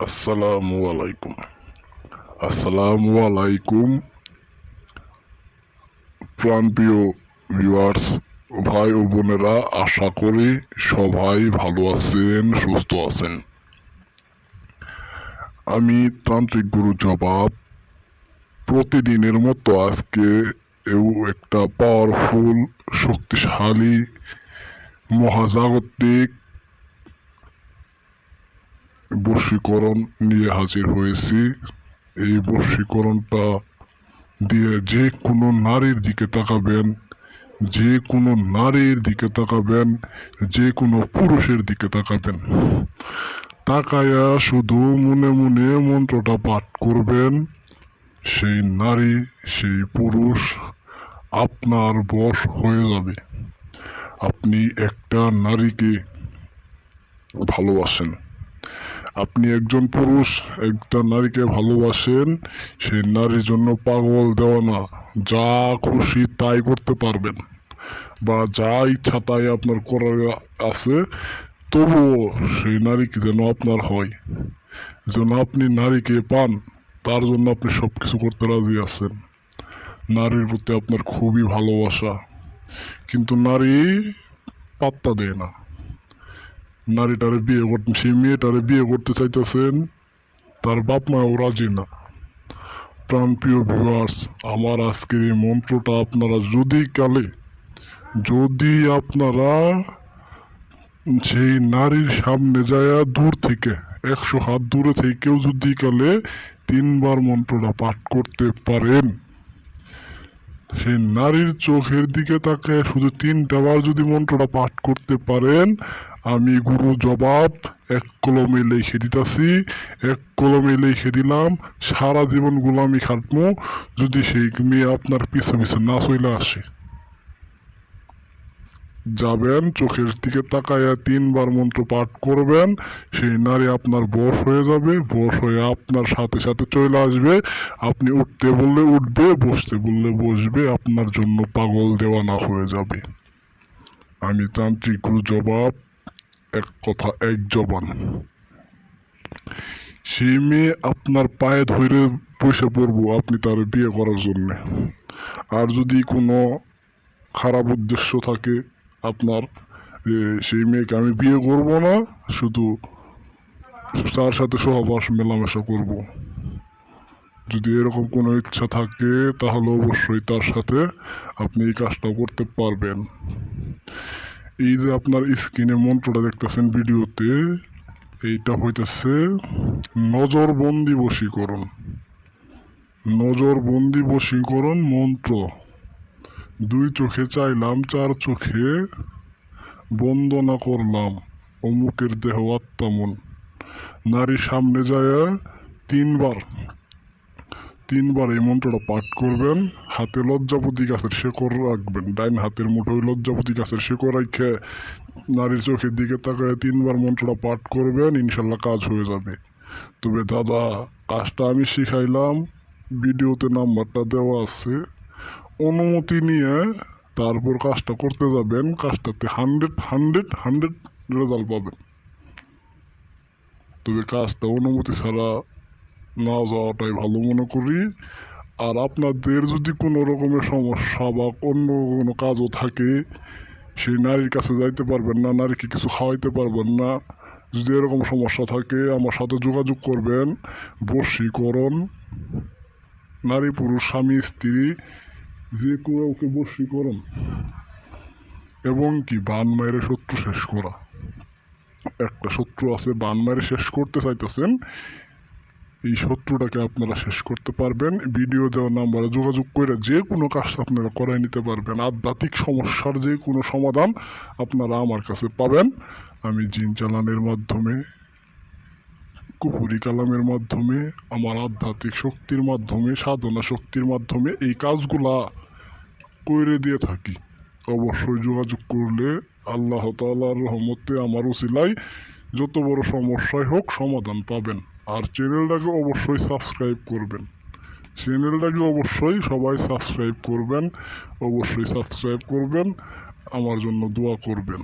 আসসালামু আলাইকুম। আসসালামু আলাইকুম প্রাণপ্রিয় ভিউয়ার্স, ভাই ও বোনেরা, আশা করি সবাই ভালো আছেন, সুস্থ আছেন। আমি তান্ত্রিক গুরু জবাব প্রতিদিনের মতো আজকে একটা পাওয়ারফুল, শক্তিশালী, মহাজাগতিক বশীকরণ নিয়ে হাজির হয়েছি। এই বশীকরণটা দিয়ে যে কোনো নারীর দিকে তাকাবেন, যে কোনো নারীর দিকে তাকাবেন, যে কোনো পুরুষের দিকে তাকাবেন, তাকায়া শুধু মনে মনে মন্ত্রটা পাঠ করবেন। সেই নারী, সেই পুরুষ আপনার বশ হয়ে যাবে। আপনি একটা নারীকে ভালোবাসেন, আপনি একজন পুরুষ একটা নারীকে ভালোবাসেন, সেই নারীর জন্য পাগল দেওয়ানা, যা খুশি তাই করতে পারবেন, বা যা ইচ্ছা তাই আপনার করার আছে, তবুও সেই নারীকে যেন আপনার হয়, যেন আপনি নারীকে পান, তার জন্য আপনি সব কিছু করতে রাজি আছেন। নারীর প্রতি আপনার খুবই ভালোবাসা, কিন্তু নারী পাত্তা দেয় না। নারীটারে বিয়ে করতে, সেই মেয়েটারে বিয়ে করতে চাইতেছেন, তার বাপ মাও রাজি না। প্রাণপ্রিয় ভিউয়ার্স, আমার আজকের এই মন্ত্রটা আপনারা যদি আপনারা সেই নারীর সামনে যায় দূর থেকে 100 হাত দূরে থেকেও যদি 3বার মন্ত্রটা পাঠ করতে পারেন, সেই নারীর চোখের দিকে তাকায় শুধু 3টা বার যদি মন্ত্রটা পাঠ করতে পারেন, আমি গুরু জবাব এক কলমে লিখে দিতাছি, এক কলমে লিখে দিলাম, সারা জীবন গোলামি খাটমু যদি সেই মেয়ে আপনার পিছে পিছে না চলে আসে। যাবেন, চোখের দিকে তাকায়া 3বার মন্ত্র পাঠ করবেন, সেই নারী আপনার বশ হয়ে যাবে, বশ হয়ে আপনার সাথে সাথে চলে আসবে। আপনি উঠতে বললে উঠবে, বসতে বললে বসবে, আপনার জন্য পাগল দেওয়ানা হয়ে যাবে। আমি তান্ত্রিক গুরু জবাব, এক কথা এক জবান। সেই মেয়ে আপনার পায়ে ধরে বসে পড়বো আপনি তার বিয়ে করার জন্যে। আর যদি কোনো খারাপ উদ্দেশ্য থাকে আপনার, সেই মেয়েকে আমি বিয়ে করব না, শুধু তার সাথে সহবাস মেলামেশা করব, যদি এরকম কোনো ইচ্ছা থাকে, তাহলে অবশ্যই তার সাথে আপনি এই কাজটা করতে পারবেন। এই যে আপনার স্ক্রিনে মন্ত্রটা দেখতেছেন ভিডিওতে, এইটা হইতেছে নজরবন্দি বশীকরণ। নজরবন্দি বশীকরণ মন্ত্র। 2 চোখে চাইলাম, 4 চোখে বন্দনা করলাম, অমুকের দেহ আত্মা মন। নারীর সামনে যায় 3বার এই মন্ত্রটা পাঠ করবেন। হাতে লজ্জাপতি গাছের শেকড় রাখবেন, ডাইন হাতের মুঠোয় লজ্জাপতি গাছের শেকড় রেখে নারীর চোখের দিকে তাকায় 3বার মন্ত্রটা পাঠ করবেন, ইনশাল্লাহ কাজ হয়ে যাবে। তবে দাদা, কাজটা আমি শিখাইলাম, ভিডিওতে নাম্বারটা দেওয়া আছে, অনুমতি নিয়ে তারপর কাজটা করতে যাবেন। কাজটাতে 100 রেজাল্ট পাবেন। তবে কাজটা অনুমতি ছাড়া না যাওয়াটাই ভালো মনে করি। আর আপনাদের যদি কোনো রকমের সমস্যা বা অন্য কোনো কাজও থাকে, সেই নারীর কাছে যাইতে পারবেন না, নারীকে কিছু খাওয়াইতে পারবেন না, যদি এরকম সমস্যা থাকে আমার সাথে যোগাযোগ করবেন। বশীকরণ, নারী পুরুষ স্বামী স্ত্রী যে কেউ ওকে বশীকরণ, এবং কি বান মায়ের শত্রু শেষ করা। একটা শত্রু আছে, বান মায়ের শেষ করতে চাইতেছেন, এই শত্রুটাকে আপনারা শেষ করতে পারবেন। ভিডিও দেওয়ার নাম্বারে যোগাযোগ করে যে কোনো কাজ আপনারা করাই নিতে পারবেন। আধ্যাত্মিক সমস্যার যে কোনো সমাধান আপনারা আমার কাছে পাবেন। আমি জিন চালানের মাধ্যমে, কুপুরি কালামের মাধ্যমে, আমার আধ্যাত্মিক শক্তির মাধ্যমে, সাধনা শক্তির মাধ্যমে এই কাজগুলা করে দিয়ে থাকি। অবশ্যই যোগাযোগ করলে আল্লাহ তাআলার রহমতে আমার উসিলায় যত বড় সমস্যাই হোক সমাধান পাবেন। আর চ্যানেলটাকে অবশ্যই সাবস্ক্রাইব করবেন, চ্যানেলটাকে অবশ্যই সবাই সাবস্ক্রাইব করবেন, অবশ্যই সাবস্ক্রাইব করবেন, আমার জন্য দোয়া করবেন।